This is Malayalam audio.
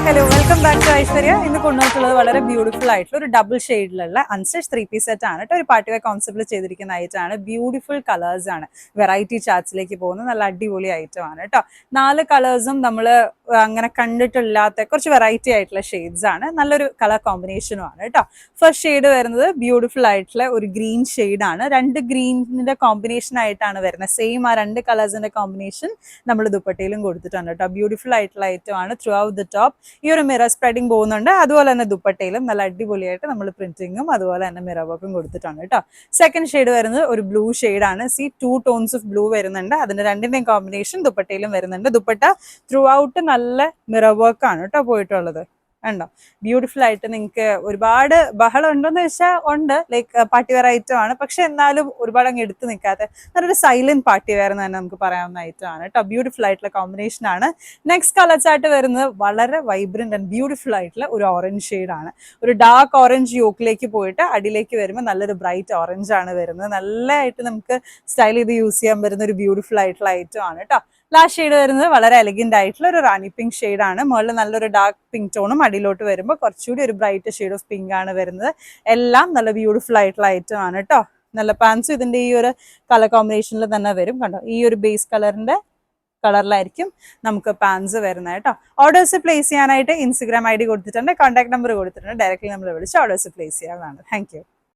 Hello welcome back to Aishwarya. ഇന്ന് കൊണ്ടുവന്നിട്ടുള്ളത് വളരെ ബ്യൂട്ടിഫുൾ ആയിട്ടുള്ള ഒരു ഡബിൾ ഷെയ്ഡിലുള്ള അൺസ്റ്റിച്ച് 3 പീസ് സെറ്റ് ആണ് കേട്ടോ. ഒരു പാർട്ടി വെയർ കോൺസെപ്റ്റിൽ ചെയ്തിരിക്കുന്ന ഐറ്റം ആണ്. ബ്യൂട്ടിഫുൾ കളേഴ്സ് ആണ്. വെറൈറ്റി ചാർട്സിലേക്ക് പോകുന്ന നല്ല അടിപൊളി ഐറ്റം ആണ് കേട്ടോ. 4 കളേഴ്സും നമ്മൾ അങ്ങനെ കണ്ടിട്ടില്ലാത്ത കുറച്ച് വെറൈറ്റി ആയിട്ടുള്ള ഷെയ്ഡ്സ് ആണ്. നല്ലൊരു കളർ കോമ്പിനേഷനും ആണ് കേട്ടോ. ഫസ്റ്റ് ഷെയ്ഡ് വരുന്നത് ബ്യൂട്ടിഫുൾ ആയിട്ടുള്ള ഒരു ഗ്രീൻ ഷെയ്ഡാണ്. 2 ഗ്രീനിന്റെ കോമ്പിനേഷൻ ആയിട്ടാണ് വരുന്നത്. സെയിം ആ 2 കളേഴ്സിന്റെ കോമ്പിനേഷൻ നമ്മൾ ദുപ്പട്ടയിലും കൊടുത്തിട്ടുണ്ട് കേട്ടോ. ബ്യൂട്ടിഫുൾ ആയിട്ടുള്ള ഐറ്റം ആണ്. ത്രൂ ഔട്ട് ദ ടോപ്പ് ഈ ഒരു മിറർ സ്പ്രെഡിങ് പോകുന്നുണ്ട്. അതുപോലെ തന്നെ ദുപ്പട്ടയിലും നല്ല അടിപൊളിയായിട്ട് നമ്മൾ പ്രിന്റിങ്ങും അതുപോലെ തന്നെ മിറർ വർക്കും കൊടുത്തിട്ടുണ്ട് കേട്ടോ. സെക്കൻഡ് ഷെയ്ഡ് വരുന്നത് ഒരു ബ്ലൂ ഷെയ്ഡാണ്. 2 ടോൺസ് ഓഫ് ബ്ലൂ വരുന്നുണ്ട്. അതിന്റെ രണ്ടിന്റെയും കോമ്പിനേഷൻ ദുപ്പട്ടയിലും വരുന്നുണ്ട്. ദുപ്പട്ട ത്രൂ ഔട്ട് നല്ല മിറർ വർക്കാണ് കേട്ടോ പോയിട്ടുള്ളത്. ഉണ്ടോ ബ്യൂട്ടിഫുൾ ആയിട്ട്. നിങ്ങൾക്ക് ഒരുപാട് ബഹളം ഉണ്ടോന്ന് വെച്ചാൽ ഉണ്ട്, ലൈക്ക് പാർട്ടി വെയർ ഐറ്റം ആണ്. പക്ഷെ എന്നാലും ഒരുപാട് അങ്ങ് എടുത്ത് നിൽക്കാത്ത നല്ലൊരു സൈലന്റ് പാർട്ടി വെയർ എന്ന് തന്നെ നമുക്ക് പറയാവുന്ന ഐറ്റം ആണ് കേട്ടോ. ബ്യൂട്ടിഫുൾ ആയിട്ടുള്ള കോമ്പിനേഷൻ ആണ്. നെക്സ്റ്റ് കളർ ചാർട്ട് വരുന്നത് വളരെ വൈബ്രന്റ് ആൻഡ് ബ്യൂട്ടിഫുൾ ആയിട്ടുള്ള ഒരു ഓറഞ്ച് ഷെയ്ഡ് ആണ്. ഒരു ഡാർക്ക് ഓറഞ്ച് യോക്കിലേക്ക് പോയിട്ട് അടിയിലേക്ക് വരുമ്പോൾ നല്ലൊരു ബ്രൈറ്റ് ഓറഞ്ച് ആണ് വരുന്നത്. നല്ലതായിട്ട് നമുക്ക് സ്റ്റൈൽ ചെയ്ത് യൂസ് ചെയ്യാൻ പറ്റുന്ന ഒരു ബ്യൂട്ടിഫുൾ ആയിട്ടുള്ള ഐറ്റം ആണ് കേട്ടോ. ലാസ്റ്റ് ഷെയ്ഡ് വരുന്നത് വളരെ എലഗന്റ് ആയിട്ടുള്ള ഒരു റാണി പിങ്ക് ഷെയ്ഡ് ആണ്. മുകളിൽ നല്ലൊരു ഡാർക്ക് പിങ്ക് ടോണും അടിയിലോട്ട് വരുമ്പോൾ കുറച്ചുകൂടി ഒരു ബ്രൈറ്റ് ഷെയ്ഡ് ഓഫ് പിങ്ക് ആണ് വരുന്നത്. എല്ലാം നല്ല ബ്യൂട്ടിഫുൾ ആയിട്ടുള്ള ഐറ്റം ആണ് കേട്ടോ. നല്ല പാൻസും ഇതിന്റെ ഈ ഒരു കളർ കോമ്പിനേഷനിൽ തന്നെ വരും. കണ്ടോ, ഈ ഒരു ബേസ് കളറിലായിരിക്കും നമുക്ക് പാൻസ് വരുന്നത് കേട്ടോ. ഓർഡേഴ്സ് പ്ലേസ് ചെയ്യാനായിട്ട് ഇൻസ്റ്റഗ്രാം ID കൊടുത്തിട്ടുണ്ട്, കോൺടാക്ട് നമ്പർ കൊടുത്തിട്ടുണ്ട്. ഡയറക്റ്റ്ലി നമ്മൾ വിളിച്ച് ഓർഡേഴ്സ് പ്ലേസ് ചെയ്യാവുന്നതാണ്. Thank you.